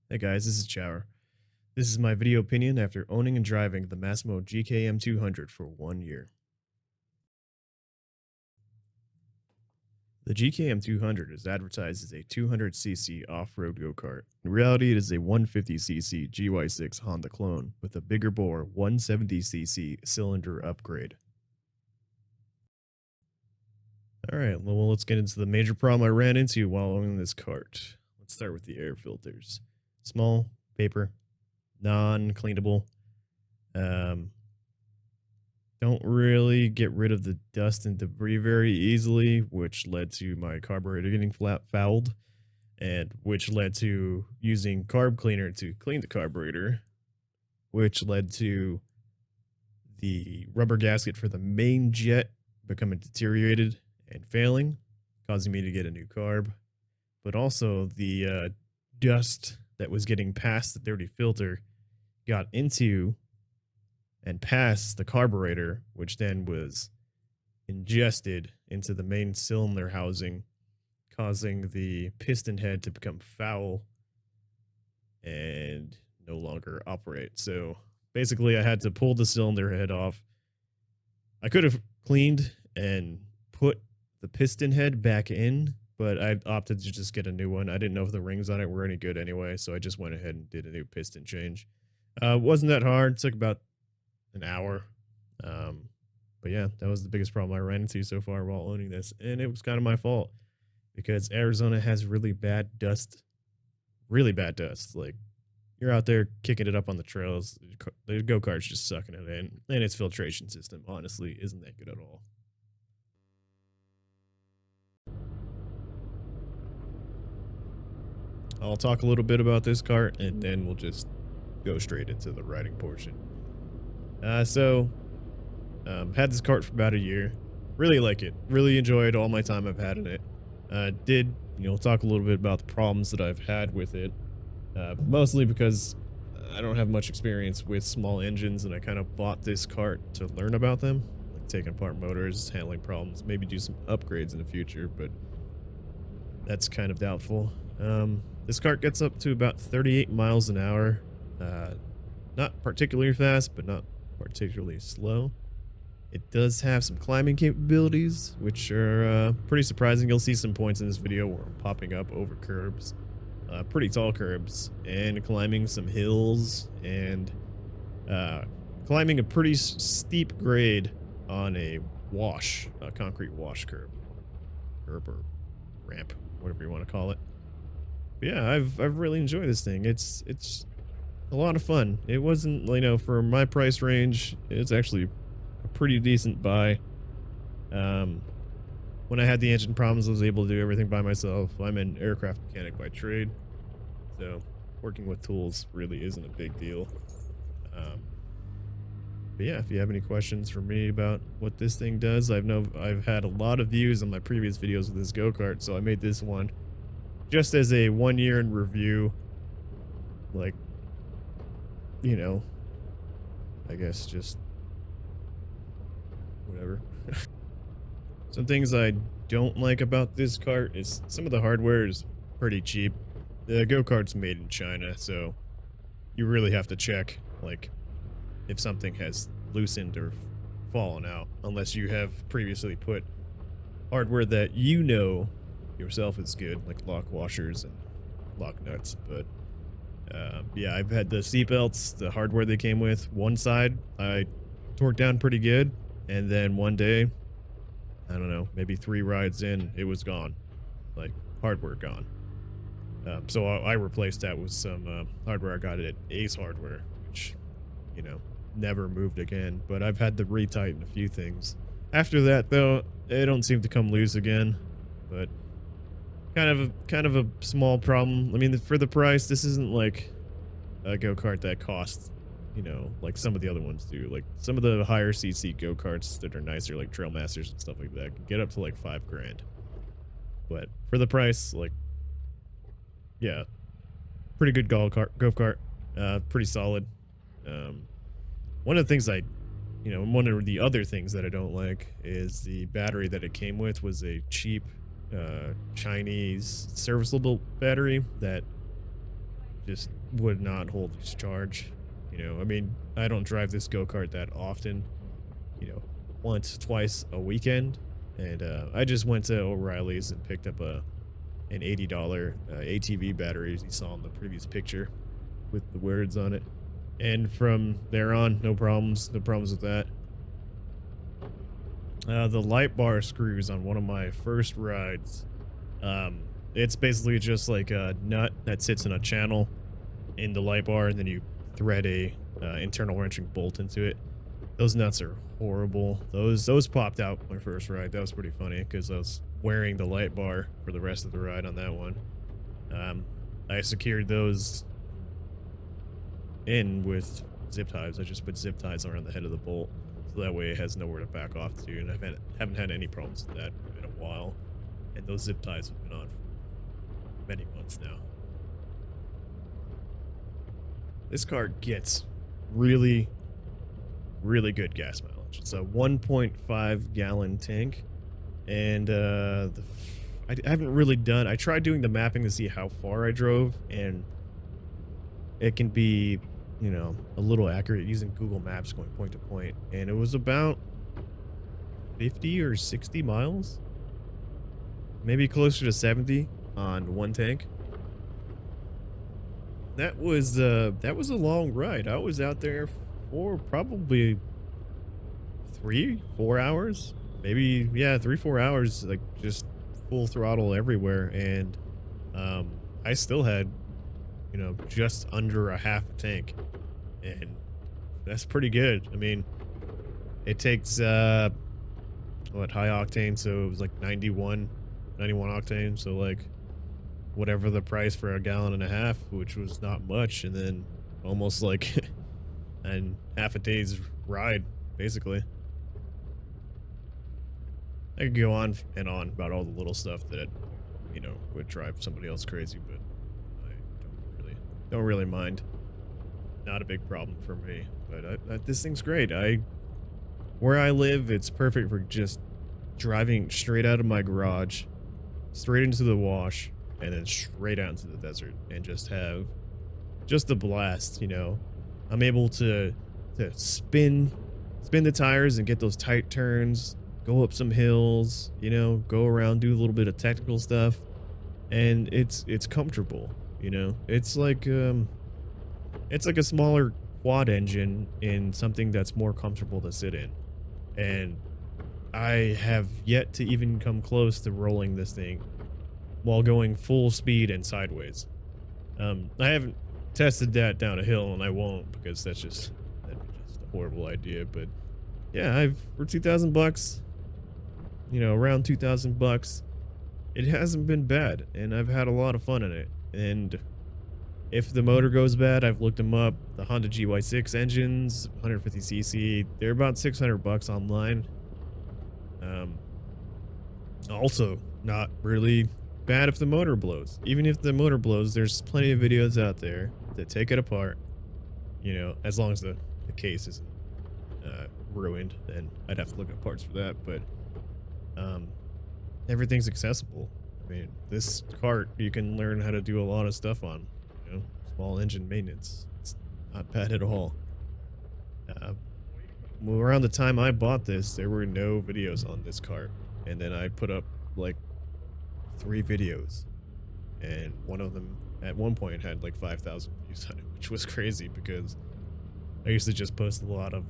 Hey guys, this is Chower. This is my video opinion after owning and driving the Massimo GKM 200 for 1 year. The GKM 200 is advertised as a 200cc off-road go-kart. In reality, it is a 150cc GY6 Honda clone with a bigger bore 170cc cylinder upgrade. Alright, well let's get into the major problem I ran into while owning this cart. Let's start with the air filters. Small, paper, non-cleanable. Um, don't really get rid of the dust and debris very easily, which led to my carburetor getting fouled, and which led to using carb cleaner to clean the carburetor, which led to the rubber gasket for the main jet becoming deteriorated and failing, causing me to get a new carb. But also the dust that was getting past the dirty filter got into and past the carburetor, which then was ingested into the main cylinder housing, causing the piston head to become foul and no longer operate. So basically, I had to pull the cylinder head off. I could have cleaned and put the piston head back in, but I opted to just get a new one. I didn't know if the rings on it were any good anyway, so I just went ahead and did a new piston change. Wasn't that hard. It took about an hour. Um, but yeah, that was the biggest problem I ran into so far while owning this. And it was kind of my fault because Arizona has really bad dust. Really bad dust. Like, you're out there kicking it up on the trails. The go-kart's just sucking it in. And its filtration system, honestly, isn't that good at all. I'll talk a little bit about this cart, and then we'll just go straight into the riding portion. Had this cart for about a year. Really like it. Really enjoyed all my time I've had in it. Did, talk a little bit about the problems that I've had with it. Mostly because I don't have much experience with small engines, and I kind of bought this cart to learn about them. Like taking apart motors, handling problems, maybe do some upgrades in the future, but that's kind of doubtful. This cart gets up to about 38 miles an hour. Not particularly fast, but not particularly slow. It does have some climbing capabilities, which are pretty surprising. You'll see some points in this video where I'm popping up over curbs, pretty tall curbs, and climbing some hills, and climbing a pretty steep grade on a concrete wash curb or ramp, whatever you want to call it. But yeah, I've really enjoyed this thing. It's a lot of fun. It wasn't, for my price range, it's actually a pretty decent buy. When I had the engine problems, I was able to do everything by myself. I'm an aircraft mechanic by trade, so working with tools really isn't a big deal. But yeah, if you have any questions for me about what this thing does, I've had a lot of views on my previous videos with this go-kart, so I made this one just as a 1 year in review. Like, I guess just whatever. Some things I don't like about this cart is some of the hardware is pretty cheap. The go-kart's made in China, so you really have to check, like, if something has loosened or fallen out, unless you have previously put hardware that yourself is good, like lock washers and lock nuts. But yeah, I've had the seatbelts, the hardware they came with. One side I torqued down pretty good, and then one day, I don't know, maybe 3 rides in, it was gone, like hardware gone. So I replaced that with some hardware I got at Ace Hardware, which, never moved again. But I've had to retighten a few things. After that, though, they don't seem to come loose again. But kind of a small problem. I mean, for the price, this isn't like a go-kart that costs, like some of the other ones do. Like some of the higher CC go-karts that are nicer, like Trailmasters and stuff like that, can get up to like $5,000. But for the price, like, yeah, pretty good go-kart, pretty solid. One of the things one of the other things that I don't like is the battery that it came with was a cheap Chinese serviceable battery that just would not hold its charge. You know, I mean, I don't drive this go-kart that often, you know, once, twice a weekend. And I just went to O'Reilly's and picked up an $80 ATV battery, as you saw in the previous picture with the words on it. And from there on, no problems with that. The light bar screws on one of my first rides. It's basically just like a nut that sits in a channel in the light bar, and then you thread a internal wrenching bolt into it. Those nuts are horrible. Those popped out my first ride. That was pretty funny because I was wearing the light bar for the rest of the ride on that one. I secured those in with zip ties. I just put zip ties around the head of the bolt, so that way it has nowhere to back off to, and I haven't had any problems with that in a while. And those zip ties have been on for many months now. This car gets really, really good gas mileage. It's a 1.5 gallon tank, and I haven't really done. I tried doing the mapping to see how far I drove, and it can be, you know, a little accurate using Google Maps going point to point, and it was about 50 or 60 miles, maybe closer to 70 on one tank. That was a long ride. I was out there for probably 3-4 hours, maybe, yeah, 3-4 hours, like just full throttle everywhere, and I still had, you know, just under a half a tank, and that's pretty good. I mean, it takes high octane, so it was like 91 octane, so like whatever the price for a gallon and a half, which was not much, and then almost like and half a day's ride, basically. I could go on and on about all the little stuff that, you know, would drive somebody else crazy, but I don't really mind. Not a big problem for me, but this thing's great. Where I live, it's perfect for just driving straight out of my garage, straight into the wash, and then straight out into the desert, and just have just a blast. You know, I'm able to spin the tires and get those tight turns, go up some hills, you know, go around, do a little bit of technical stuff, and it's comfortable. You know, it's like a smaller quad engine in something that's more comfortable to sit in, and I have yet to even come close to rolling this thing while going full speed and sideways. I haven't tested that down a hill, and I won't, because that'd be just a horrible idea. But yeah, for $2,000, you know, around $2,000, it hasn't been bad, and I've had a lot of fun in it. And if the motor goes bad, I've looked them up. The Honda GY6 engines, 150cc, they're about $600 online. Also, not really bad if the motor blows. Even if the motor blows, there's plenty of videos out there that take it apart. You know, as long as the case isn't ruined, then I'd have to look at parts for that. But everything's accessible. I mean, this cart, you can learn how to do a lot of stuff on. You know, small engine maintenance. It's not bad at all. Well, around the time I bought this, there were no videos on this cart, and then I put up like 3 videos, and one of them at one point had like 5,000 views on it, which was crazy because I used to just post a lot of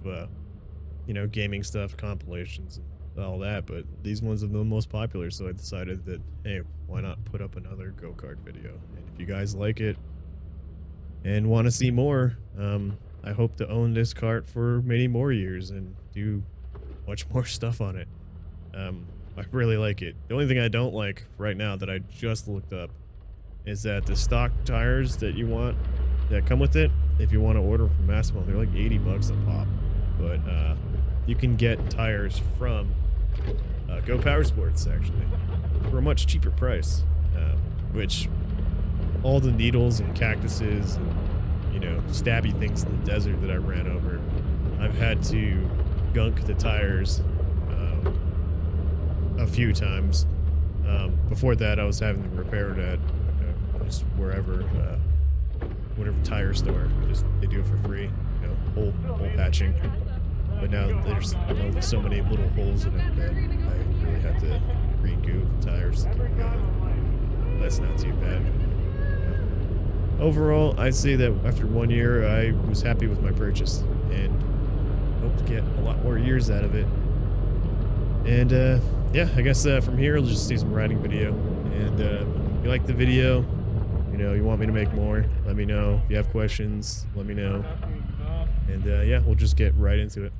you know, gaming stuff, compilations, and all that, but these ones are the most popular, so I decided that, hey, why not put up another go-kart video? And if you guys like it and want to see more, I hope to own this cart for many more years and do much more stuff on it. I really like it. The only thing I don't like right now that I just looked up is that the stock tires that you want, that come with it, if you want to order from Massimo, they're like $80 a pop. But you can get tires from Go Power Sports, actually, for a much cheaper price, which all the needles and cactuses and, you know, stabby things in the desert that I ran over, I've had to gunk the tires a few times. Before that, I was having them repaired at just wherever whatever tire store. Just they do it for free, you know, hole patching. But now there's so many little holes in them that I really have to green goo the tires to keep going. That's not too bad. Overall, I'd say that after 1 year, I was happy with my purchase and hope to get a lot more years out of it. And yeah, I guess from here, I'll just see some riding video. And if you like the video, you know, you want me to make more, let me know. If you have questions, let me know. And yeah, we'll just get right into it.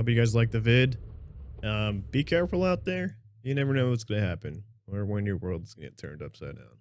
Hope you guys like the vid. Be careful out there. You never know what's gonna happen or when your world's gonna get turned upside down.